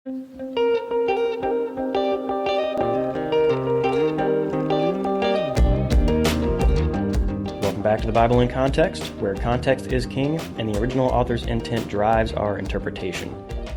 Welcome back to the Bible in Context, where context is king and the original author's intent drives our interpretation.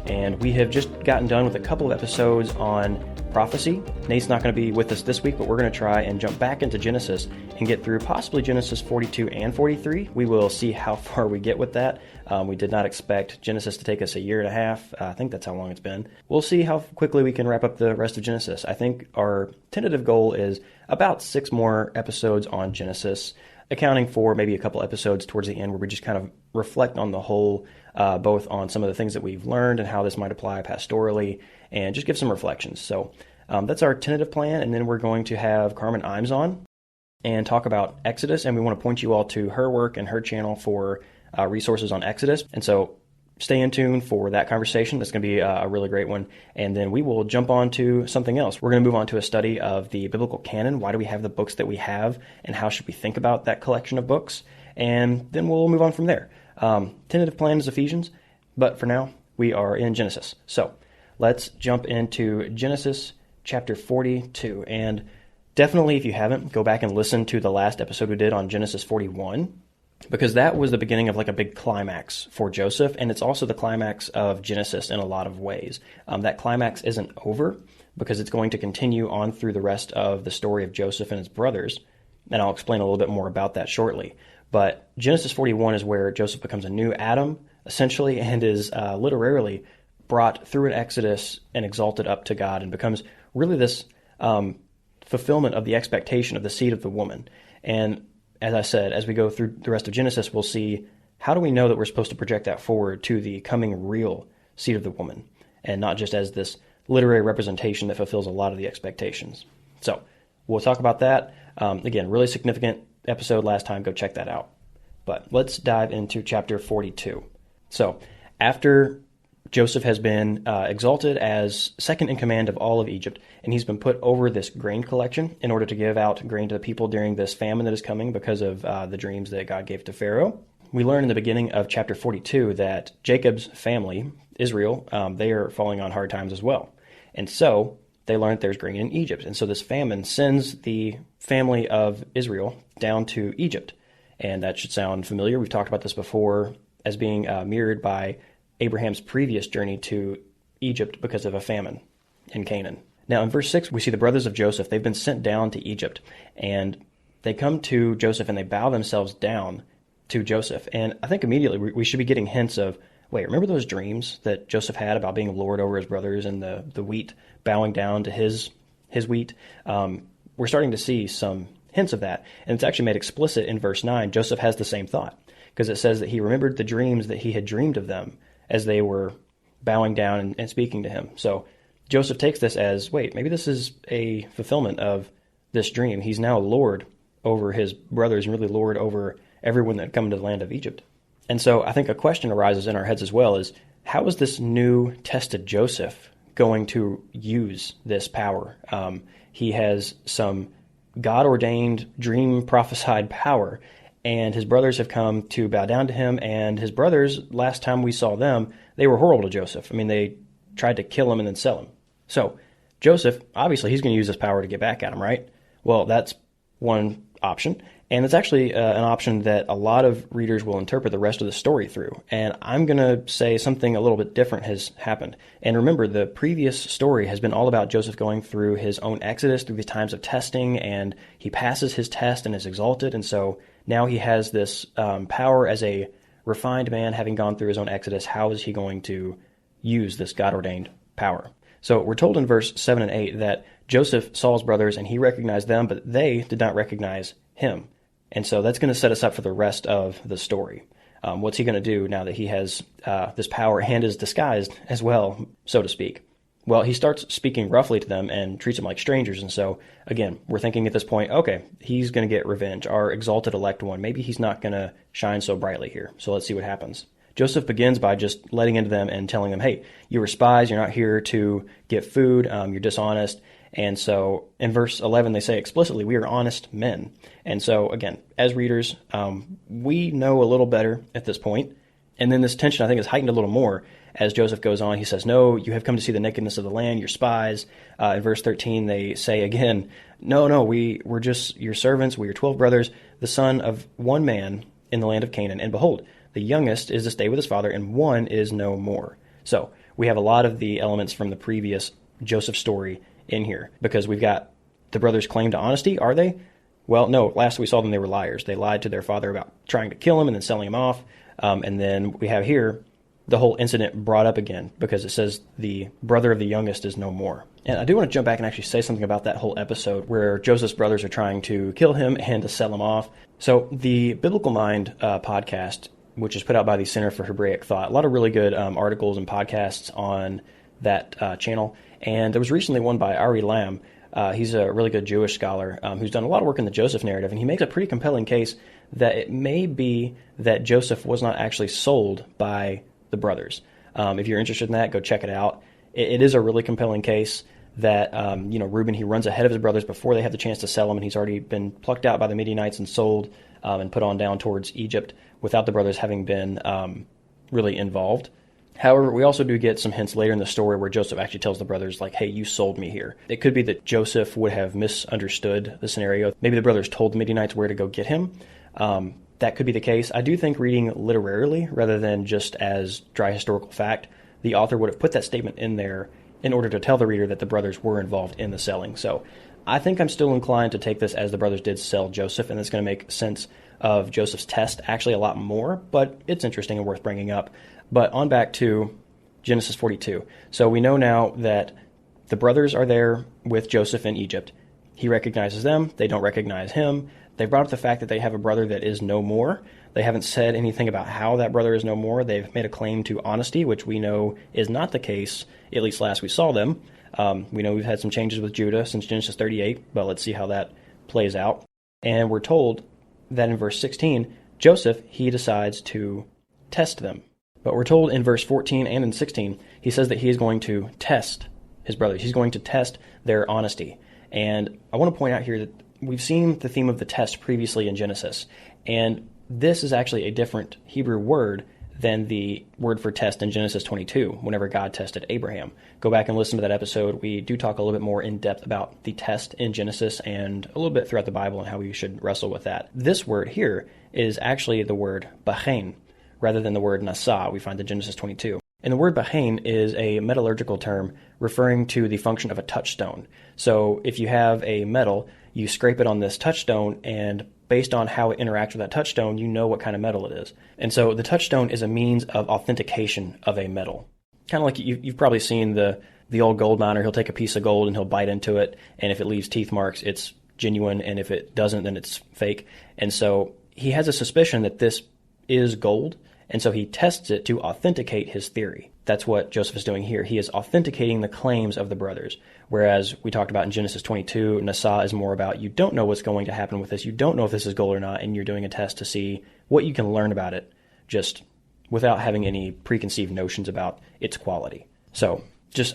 And we have just gotten done with a couple of episodes on prophecy. Nate's not going to be with us this week, but we're going to try and jump back into Genesis and get through possibly Genesis 42 and 43. We will see how far we get with that. We did not expect Genesis to take us a year and a half. I think that's how long it's been. We'll see how quickly we can wrap up the rest of Genesis. I think our tentative goal is about 6 more episodes on Genesis, accounting for maybe a couple episodes towards the end where we just kind of reflect on the whole, both on some of the things that we've learned and how this might apply pastorally, and just give some reflections. So that's our tentative plan, and then we're going to have Carmen Imes on and talk about Exodus, and we want to point you all to her work and her channel for resources on Exodus. And so stay in tune for that conversation. That's going to be a really great one. And then we will jump on to something else. We're going to move on to a study of the biblical canon. Why do we have the books that we have, and how should we think about that collection of books? And then we'll move on from there. Tentative plan is Ephesians, but for now, we are in Genesis. So let's jump into Genesis chapter 42. And definitely, if you haven't, go back and listen to the last episode we did on Genesis 41. Because that was the beginning of like a big climax for Joseph, and it's also the climax of Genesis in a lot of ways. That climax isn't over because it's going to continue on through the rest of the story of Joseph and his brothers, and I'll explain a little bit more about that shortly. But Genesis 41 is where Joseph becomes a new Adam, essentially, and is literally brought through an exodus and exalted up to God, and becomes really this fulfillment of the expectation of the seed of the woman. And as I said, as we go through the rest of Genesis, we'll see how do we know that we're supposed to project that forward to the coming real seed of the woman, and not just as this literary representation that fulfills a lot of the expectations. So we'll talk about that. Again, really significant episode last time. Go check that out. But let's dive into chapter 42. So after Joseph has been exalted as second in command of all of Egypt, and he's been put over this grain collection in order to give out grain to the people during this famine that is coming because of the dreams that God gave to Pharaoh. We learn in the beginning of chapter 42 that Jacob's family, Israel, they are falling on hard times as well. And so they learn that there's grain in Egypt. And so this famine sends the family of Israel down to Egypt. And that should sound familiar. We've talked about this before as being mirrored by Abraham's previous journey to Egypt because of a famine in Canaan. Now, in verse 6, we see the brothers of Joseph. They've been sent down to Egypt, and they come to Joseph, and they bow themselves down to Joseph. And I think immediately we should be getting hints of, wait, remember those dreams that Joseph had about being lord over his brothers and the wheat bowing down to his wheat? We're starting to see some hints of that, and it's actually made explicit in verse 9. Joseph has the same thought, because it says that he remembered the dreams that he had dreamed of them as they were bowing down and speaking to him. So Joseph takes this as, wait, maybe this is a fulfillment of this dream. He's now Lord over his brothers and really Lord over everyone that had come to the land of Egypt. And so I think a question arises in our heads as well is, how is this new tested Joseph going to use this power? He has some God-ordained, dream-prophesied power, and his brothers have come to bow down to him, and his brothers, last time we saw them, they were horrible to Joseph. I mean, they tried to kill him and then sell him. So Joseph, obviously, he's going to use this power to get back at him, right? Well, that's one option, and it's actually an option that a lot of readers will interpret the rest of the story through, and I'm going to say something a little bit different has happened. And remember, the previous story has been all about Joseph going through his own exodus, through the times of testing, and he passes his test and is exalted, and so now he has this power as a refined man, having gone through his own exodus. How is he going to use this God-ordained power? So we're told in verse 7 and 8 that Joseph saw his brothers and he recognized them, but they did not recognize him. And so that's going to set us up for the rest of the story. What's he going to do now that he has this power and is disguised as well, so to speak? Well, he starts speaking roughly to them and treats them like strangers. And so, again, we're thinking at this point, okay, he's going to get revenge. Our exalted elect one, maybe he's not going to shine so brightly here. So let's see what happens. Joseph begins by just letting into them and telling them, hey, you were spies. You're not here to get food. You're dishonest. And so in verse 11, they say explicitly, we are honest men. And so, again, as readers, we know a little better at this point. And then this tension, I think, is heightened a little more as Joseph goes on. He says, no, you have come to see the nakedness of the land, you're spies. In verse 13, they say again, no, we're just your servants, we are 12 brothers, the son of one man in the land of Canaan. And behold, the youngest is to stay with his father, and one is no more. So we have a lot of the elements from the previous Joseph story in here, because we've got the brothers' claim to honesty. Are they? Well, no. Last we saw them, they were liars. They lied to their father about trying to kill him and then selling him off. And then we have here the whole incident brought up again, because it says the brother of the youngest is no more. And I do want to jump back and actually say something about that whole episode where Joseph's brothers are trying to kill him and to sell him off. So the Biblical Mind podcast, which is put out by the Center for Hebraic Thought, a lot of really good articles and podcasts on that channel. And there was recently one by Ari Lam. He's a really good Jewish scholar who's done a lot of work in the Joseph narrative, and he makes a pretty compelling case that it may be that Joseph was not actually sold by the brothers. If you're interested in that, go check it out. It is a really compelling case that, Reuben, he runs ahead of his brothers before they have the chance to sell him, and he's already been plucked out by the Midianites and sold and put on down towards Egypt without the brothers having been really involved. However, we also do get some hints later in the story where Joseph actually tells the brothers, like, hey, you sold me here. It could be that Joseph would have misunderstood the scenario. Maybe the brothers told the Midianites where to go get him. That could be the case. I do think reading literarily rather than just as dry historical fact, the author would have put that statement in there in order to tell the reader that the brothers were involved in the selling. So I think I'm still inclined to take this as the brothers did sell Joseph, and it's going to make sense of Joseph's test actually a lot more, but it's interesting and worth bringing up. But on back to Genesis 42. So we know now that the brothers are there with Joseph in Egypt. He recognizes them. They don't recognize him. They brought up the fact that they have a brother that is no more. They haven't said anything about how that brother is no more. They've made a claim to honesty, which we know is not the case, at least last we saw them. We know we've had some changes with Judah since Genesis 38, but let's see how that plays out. And we're told that in verse 16, Joseph, he decides to test them. But we're told in verse 14 and in 16, he says that he is going to test his brothers. He's going to test their honesty. And I want to point out here that we've seen the theme of the test previously in Genesis. And this is actually a different Hebrew word than the word for test in Genesis 22, whenever God tested Abraham. Go back and listen to that episode. We do talk a little bit more in depth about the test in Genesis and a little bit throughout the Bible and how we should wrestle with that. This word here is actually the word bachain, rather than the word nasa we find in Genesis 22. And the word bachain is a metallurgical term referring to the function of a touchstone. So if you have a metal, you scrape it on this touchstone, and based on how it interacts with that touchstone, you know what kind of metal it is. And so the touchstone is a means of authentication of a metal. Kind of like you've probably seen the old gold miner. He'll take a piece of gold and he'll bite into it, and if it leaves teeth marks, it's genuine, and if it doesn't, then it's fake. And so he has a suspicion that this is gold, and so he tests it to authenticate his theory. That's what Joseph is doing here. He is authenticating the claims of the brothers. Whereas we talked about in Genesis 22, Nasa is more about you don't know what's going to happen with this. You don't know if this is gold or not, and you're doing a test to see what you can learn about it just without having any preconceived notions about its quality. So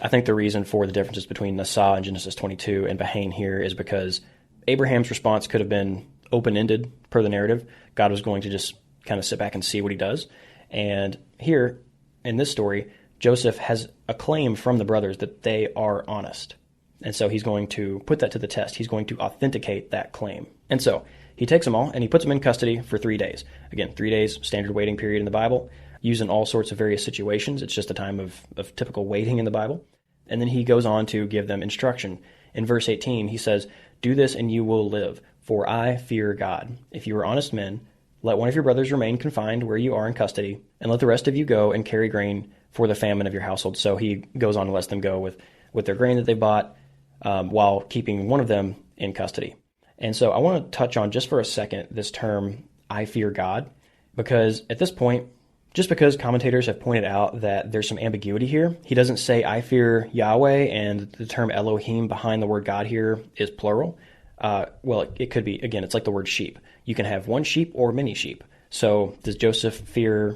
I think the reason for the differences between Nasa in Genesis 22 and Bahain here is because Abraham's response could have been open-ended per the narrative. God was going to just kind of sit back and see what he does. And here, in this story, Joseph has a claim from the brothers that they are honest. And so he's going to put that to the test. He's going to authenticate that claim. And so he takes them all and he puts them in custody for 3 days. Again, 3 days, standard waiting period in the Bible, used in all sorts of various situations. It's just a time of typical waiting in the Bible. And then he goes on to give them instruction. In verse 18, he says, "Do this and you will live, for I fear God. If you are honest men, let one of your brothers remain confined where you are in custody, and let the rest of you go and carry grain for the famine of your household." So he goes on and lets them go with their grain that they bought, while keeping one of them in custody. And so I want to touch on just for a second this term, "I fear God," because at this point, just because commentators have pointed out that there's some ambiguity here, he doesn't say "I fear Yahweh," and the term Elohim behind the word God here is plural. Well, it could be, again, it's like the word sheep. You can have one sheep or many sheep. So does Joseph fear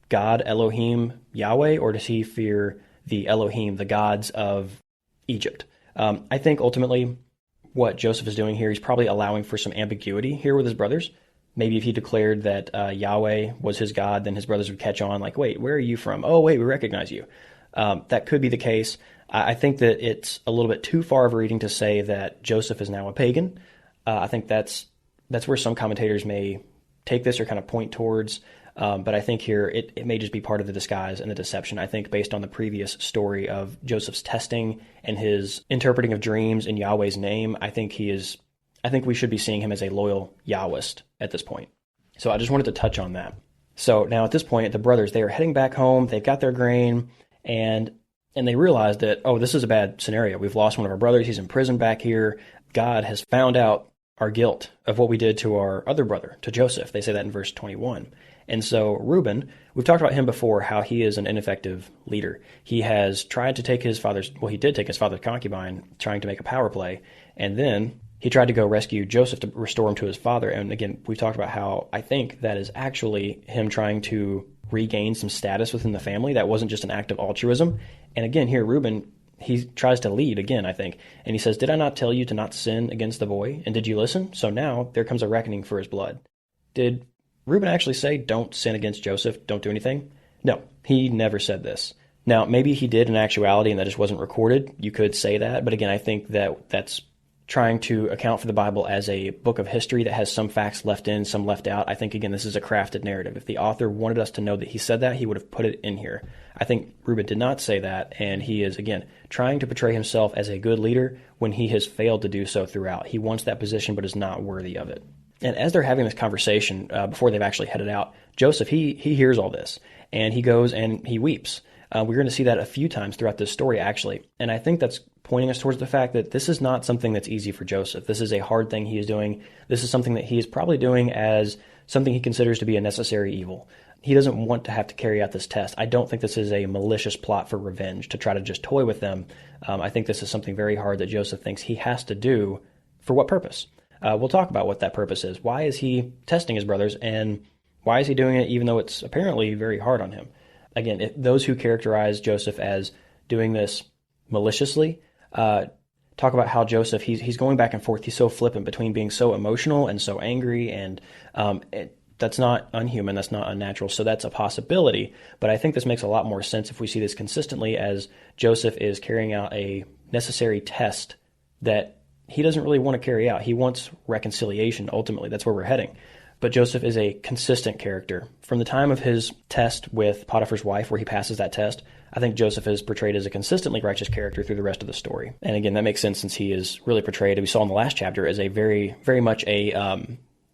God, Elohim, Yahweh, or does he fear the Elohim, the gods of Egypt? I think ultimately what Joseph is doing here, he's probably allowing for some ambiguity here with his brothers. Maybe if he declared that Yahweh was his God, then his brothers would catch on, like, wait, where are you from? Oh, wait, we recognize you. That could be the case. I think that it's a little bit too far of a reading to say that Joseph is now a pagan. I think that's where some commentators may take this or kind of point towards. But I think here it may just be part of the disguise and the deception. I think based on the previous story of Joseph's testing and his interpreting of dreams in Yahweh's name, I think we should be seeing him as a loyal Yahwist at this point. So I just wanted to touch on that. So now at this point, the brothers, they are heading back home. They've got their grain, and they realize that, oh, this is a bad scenario. We've lost one of our brothers. He's in prison back here. God has found out our guilt of what we did to our other brother, to Joseph. They say that in verse 21. And so Reuben, we've talked about him before, how he is an ineffective leader. He has tried to take he did take his father's concubine, trying to make a power play, and then he tried to go rescue Joseph to restore him to his father. And again, we've talked about how I think that is actually him trying to regain some status within the family. That wasn't just an act of altruism. And again, here, Reuben, he tries to lead again, I think. And he says, did I not tell you to not sin against the boy? And did you listen? So now there comes a reckoning for his blood. Did Reuben actually say, don't sin against Joseph, don't do anything? No, he never said this. Now, maybe he did in actuality and that just wasn't recorded. You could say that. But again, I think that that's trying to account for the Bible as a book of history that has some facts left in, some left out. I think, again, this is a crafted narrative. If the author wanted us to know that he said that, he would have put it in here. I think Reuben did not say that, and he is, again, trying to portray himself as a good leader when he has failed to do so throughout. He wants that position but is not worthy of it. And as they're having this conversation, before they've actually headed out, Joseph, he hears all this, and he goes and he weeps. We're going to see that a few times throughout this story, actually. And I think that's pointing us towards the fact that this is not something that's easy for Joseph. This is a hard thing he is doing. This is something that he is probably doing as something he considers to be a necessary evil. He doesn't want to have to carry out this test. I don't think this is a malicious plot for revenge to try to just toy with them. I think this is something very hard that Joseph thinks he has to do. For what purpose? We'll talk about what that purpose is. Why is he testing his brothers, and why is he doing it even though it's apparently very hard on him? Again, those who characterize Joseph as doing this maliciously talk about how Joseph, he's going back and forth. He's so flippant between being so emotional and so angry, and that's not unhuman. That's not unnatural. So that's a possibility. But I think this makes a lot more sense if we see this consistently as Joseph is carrying out a necessary test that he doesn't really want to carry out. He wants reconciliation, ultimately. That's where we're heading. But Joseph is a consistent character. From the time of his test with Potiphar's wife, where he passes that test, I think Joseph is portrayed as a consistently righteous character through the rest of the story. And again, that makes sense since he is really portrayed, as we saw in the last chapter, as a very, very much a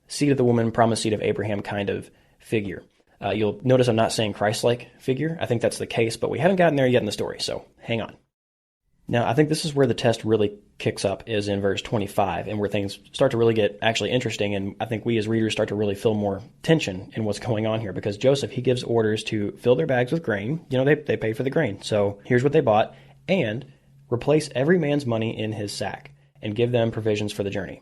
seed of the woman, promised seed of Abraham kind of figure. You'll notice I'm not saying Christ-like figure. I think that's the case, but we haven't gotten there yet in the story, so hang on. Now, I think this is where the test really kicks up, is in verse 25, and where things start to really get actually interesting, and I think we as readers start to really feel more tension in what's going on here, because Joseph, he gives orders to fill their bags with grain. You know, they pay for the grain, so here's what they bought, and replace every man's money in his sack, and give them provisions for the journey.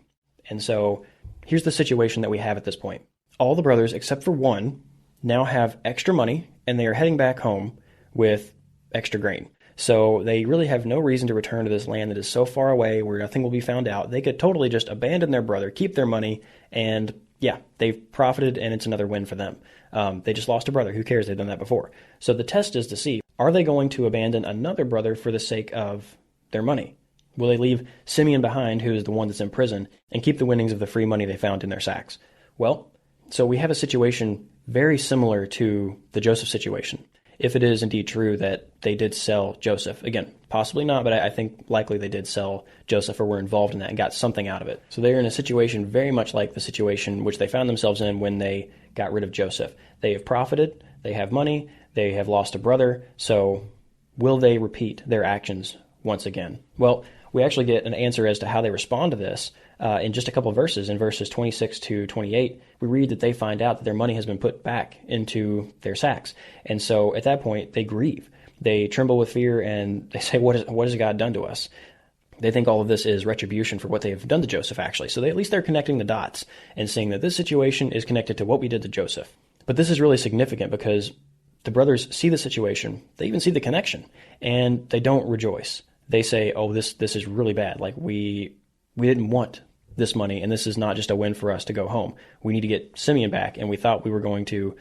And so here's the situation that we have at this point. All the brothers, except for one, now have extra money, and they are heading back home with extra grain. So they really have no reason to return to this land that is so far away where nothing will be found out. They could totally just abandon their brother, keep their money, and yeah, they've profited, and it's another win for them. They just lost a brother. Who cares? They've done that before. So the test is to see, are they going to abandon another brother for the sake of their money? Will they leave Simeon behind, who is the one that's in prison, and keep the winnings of the free money they found in their sacks? Well, so we have a situation very similar to the Joseph situation. If it is indeed true that they did sell Joseph. Again, possibly not, but I think likely they did sell Joseph or were involved in that and got something out of it. So they're in a situation very much like the situation which they found themselves in when they got rid of Joseph. They have profited, they have money, they have lost a brother, so will they repeat their actions once again? Well, we actually get an answer as to how they respond to this in just a couple of verses. In verses 26 to 28, we read that they find out that their money has been put back into their sacks. And so at that point, they grieve. They tremble with fear, and they say, what has God done to us? They think all of this is retribution for what they have done to Joseph, actually. So at least they're connecting the dots and seeing that this situation is connected to what we did to Joseph. But this is really significant because the brothers see the situation. They even see the connection, and they don't rejoice. They say, oh, this is really bad. Like, we didn't want this money, and this is not just a win for us to go home. We need to get Simeon back, and we thought we were going to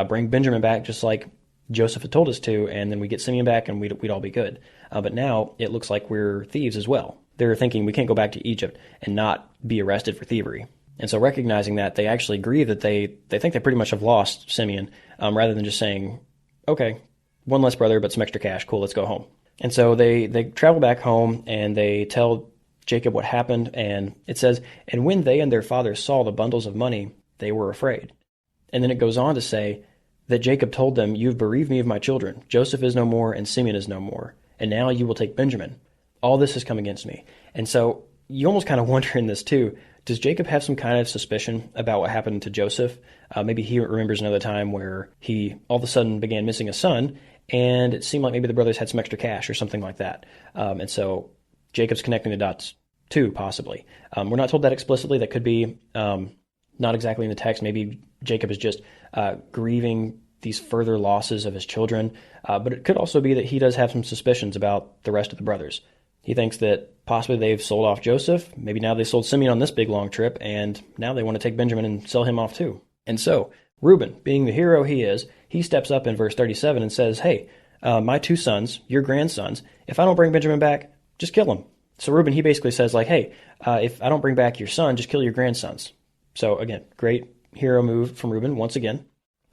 bring Benjamin back just like Joseph had told us to, and then we get Simeon back and we'd all be good. But now it looks like we're thieves as well. They're thinking we can't go back to Egypt and not be arrested for thievery. And so recognizing that, they actually grieve that they think they pretty much have lost Simeon, rather than just saying, okay, one less brother, but some extra cash. Cool, let's go home. And so they travel back home and they tell Jacob what happened. And it says, and when they and their father saw the bundles of money, they were afraid. And then it goes on to say that Jacob told them, you've bereaved me of my children. Joseph is no more and Simeon is no more. And now you will take Benjamin. All this has come against me. And so you almost kind of wonder in this too, does Jacob have some kind of suspicion about what happened to Joseph? Maybe he remembers another time where he all of a sudden began missing a son, and it seemed like maybe the brothers had some extra cash or something like that. And so Jacob's connecting the dots too, possibly. We're not told that explicitly. That could be not exactly in the text. Maybe Jacob is just grieving these further losses of his children. But it could also be that he does have some suspicions about the rest of the brothers. He thinks that possibly they've sold off Joseph. Maybe now they sold Simeon on this big long trip, and now they want to take Benjamin and sell him off too. And so Reuben, being the hero he is, he steps up in verse 37 and says, hey, my two sons, your grandsons, if I don't bring Benjamin back, just kill him. So Reuben, he basically says like, hey, if I don't bring back your son, just kill your grandsons. So again, great hero move from Reuben, once again,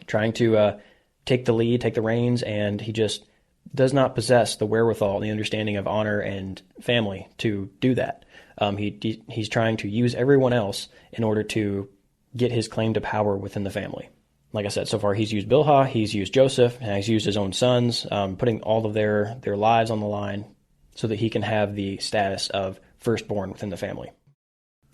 trying to take the lead, take the reins, and he just does not possess the wherewithal, the understanding of honor and family to do that. He's trying to use everyone else in order to get his claim to power within the family. Like I said, so far he's used Bilhah, he's used Joseph, and he's used his own sons, putting all of their lives on the line so that he can have the status of firstborn within the family.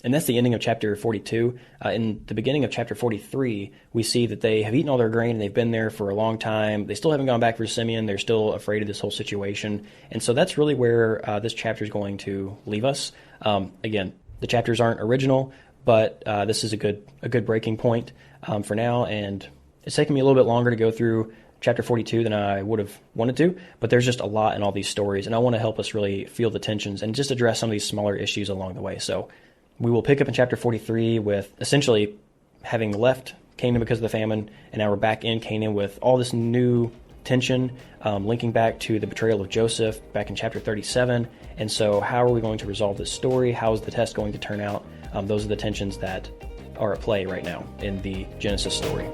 And that's the ending of chapter 42. In the beginning of chapter 43, we see that they have eaten all their grain and they've been there for a long time. They still haven't gone back for Simeon. They're still afraid of this whole situation. And so that's really where this chapter is going to leave us. Again, the chapters aren't original, but this is a good breaking point for now. And it's taken me a little bit longer to go through chapter 42 than I would have wanted to, but there's just a lot in all these stories. And I want to help us really feel the tensions and just address some of these smaller issues along the way. So we will pick up in chapter 43 with essentially having left Canaan because of the famine, and now we're back in Canaan with all this new tension, linking back to the betrayal of Joseph back in chapter 37. And so how are we going to resolve this story? How is the test going to turn out? Those are the tensions that are at play right now in the Genesis story.